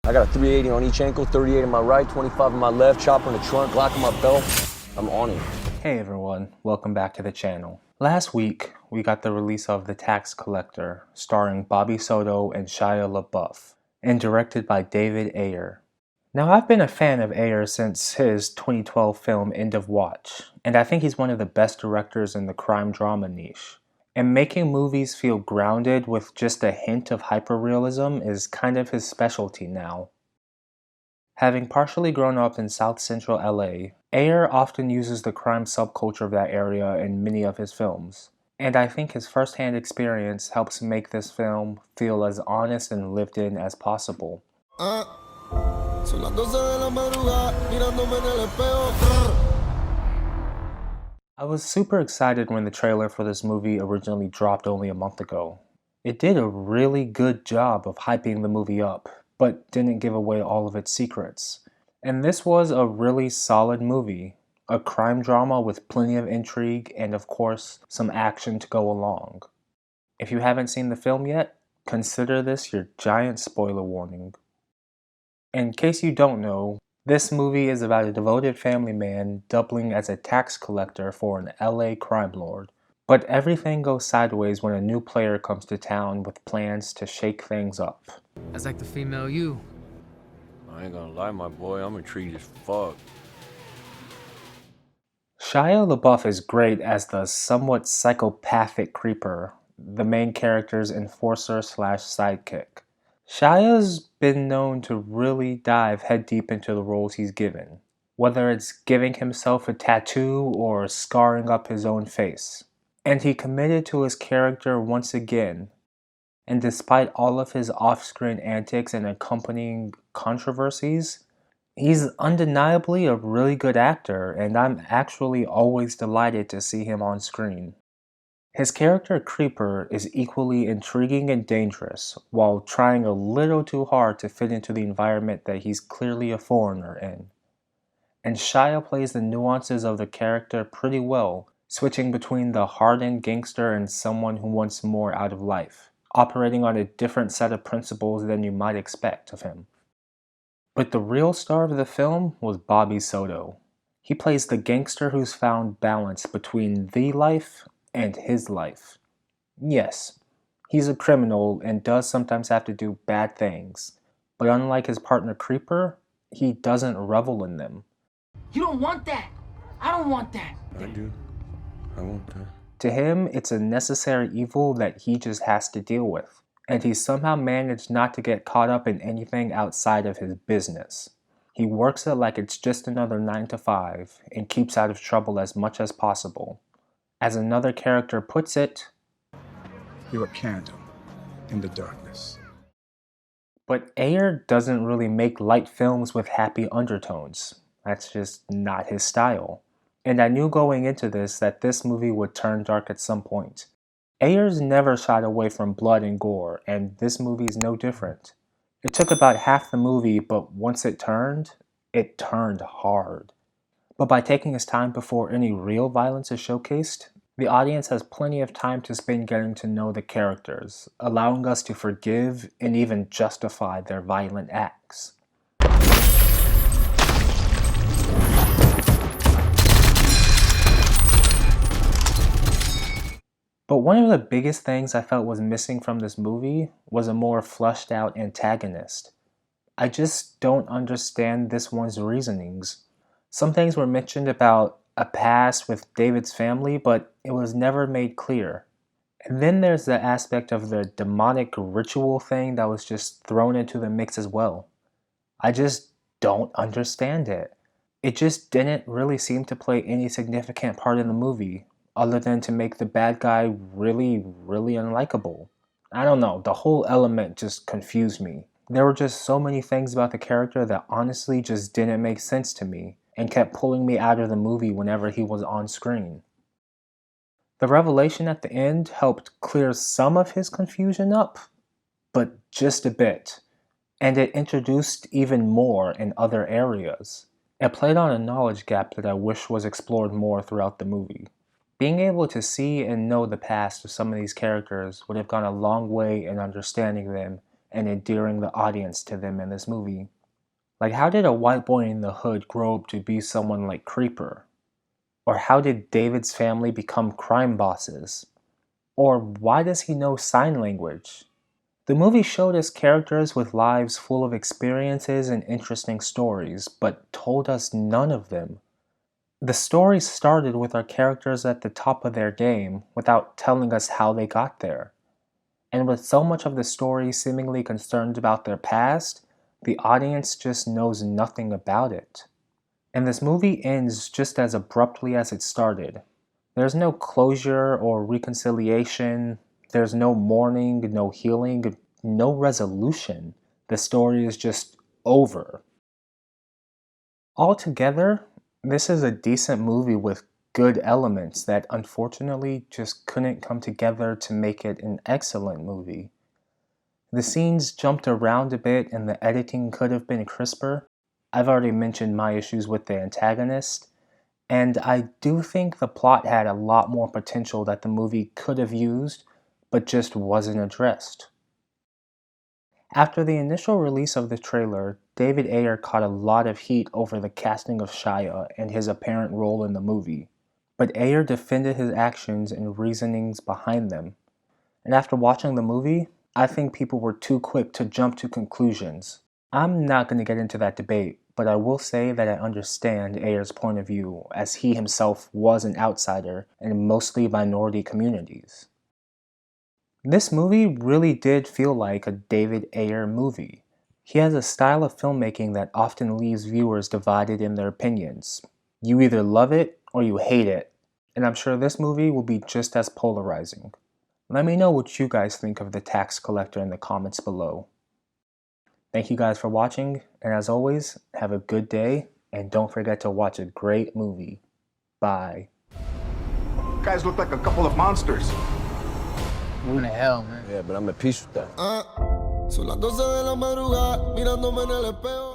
I got a 380 on each ankle, 38 on my right, 25 on my left, chopper in the trunk, Glock in my belt. I'm on it. Hey everyone, welcome back to the channel. Last week, we got the release of The Tax Collector, starring Bobby Soto and Shia LaBeouf, and directed by David Ayer. Now, I've been a fan of Ayer since his 2012 film End of Watch, and I think he's one of the best directors in the crime drama niche. And making movies feel grounded with just a hint of hyperrealism is kind of his specialty now. Having partially grown up in South Central LA, Ayer often uses the crime subculture of that area in many of his films, and I think his first-hand experience helps make this film feel as honest and lived in as possible. I was super excited when the trailer for this movie originally dropped only a month ago. It did a really good job of hyping the movie up, but didn't give away all of its secrets. And this was a really solid movie, a crime drama with plenty of intrigue and of course some action to go along. If you haven't seen the film yet, consider this your giant spoiler warning. In case you don't know, this movie is about a devoted family man doubling as a tax collector for an LA crime lord. But everything goes sideways when a new player comes to town with plans to shake things up. That's like the female you. I ain't gonna lie, my boy, I'm intrigued as fuck. Shia LaBeouf is great as the somewhat psychopathic creeper, the main character's enforcer/sidekick. Shia's been known to really dive head deep into the roles he's given, whether it's giving himself a tattoo or scarring up his own face. And he committed to his character once again, and despite all of his off-screen antics and accompanying controversies, he's undeniably a really good actor, and I'm actually always delighted to see him on screen. His character Creeper is equally intriguing and dangerous, while trying a little too hard to fit into the environment that he's clearly a foreigner in. And Shia plays the nuances of the character pretty well, switching between the hardened gangster and someone who wants more out of life, operating on a different set of principles than you might expect of him. But the real star of the film was Bobby Soto. He plays the gangster who's found balance between the life and his life. Yes, he's a criminal and does sometimes have to do bad things, but unlike his partner Creeper, he doesn't revel in them. You don't want that. I don't want that. I do. I want that. To him, it's a necessary evil that he just has to deal with, and he somehow managed not to get caught up in anything outside of his business. He works it like it's just another 9 to 5 and keeps out of trouble as much as possible. As another character puts it, "You're a candle in the darkness." but Ayer doesn't really make light films with happy undertones. That's just not his style. And I knew going into this that this movie would turn dark at some point. Ayers never shied away from blood and gore, and this movie's no different. It took about half the movie, but once it turned hard. But by taking his time before any real violence is showcased, the audience has plenty of time to spend getting to know the characters, allowing us to forgive and even justify their violent acts. But one of the biggest things I felt was missing from this movie was a more fleshed out antagonist. I just don't understand this one's reasonings. Some things were mentioned about a past with David's family, but it was never made clear. And then there's the aspect of the demonic ritual thing that was just thrown into the mix as well. I just don't understand it. It just didn't really seem to play any significant part in the movie, other than to make the bad guy really, really unlikable. I don't know, the whole element just confused me. There were just so many things about the character that honestly just didn't make sense to me, and kept pulling me out of the movie whenever he was on screen. The revelation at the end helped clear some of his confusion up, but just a bit, and it introduced even more in other areas. It played on a knowledge gap that I wish was explored more throughout the movie. Being able to see and know the past of some of these characters would have gone a long way in understanding them and endearing the audience to them in this movie. Like, how did a white boy in the hood grow up to be someone like Creeper? Or how did David's family become crime bosses? Or why does he know sign language? The movie showed us characters with lives full of experiences and interesting stories, but told us none of them. The story started with our characters at the top of their game without telling us how they got there. And with so much of the story seemingly concerned about their past, the audience just knows nothing about it. And this movie ends just as abruptly as it started. There's no closure or reconciliation, there's no mourning, no healing, no resolution. The story is just over. Altogether, this is a decent movie with good elements that unfortunately just couldn't come together to make it an excellent movie. The scenes jumped around a bit and the editing could have been crisper. I've already mentioned my issues with the antagonist, and I do think the plot had a lot more potential that the movie could have used, but just wasn't addressed. After the initial release of the trailer, David Ayer caught a lot of heat over the casting of Shia and his apparent role in the movie, but Ayer defended his actions and reasonings behind them. And after watching the movie, I think people were too quick to jump to conclusions. I'm not going to get into that debate, but I will say that I understand Ayer's point of view, as he himself was an outsider in mostly minority communities. This movie really did feel like a David Ayer movie. He has a style of filmmaking that often leaves viewers divided in their opinions. You either love it or you hate it, and I'm sure this movie will be just as polarizing. Let me know what you guys think of The Tax Collector in the comments below. Thank you guys for watching, and as always, have a good day, and don't forget to watch a great movie. Bye. Guys look like a couple of monsters. Going to hell, man. Yeah, but I'm at peace with that. Son las 12 de la madrugada, mirándome en el espejo.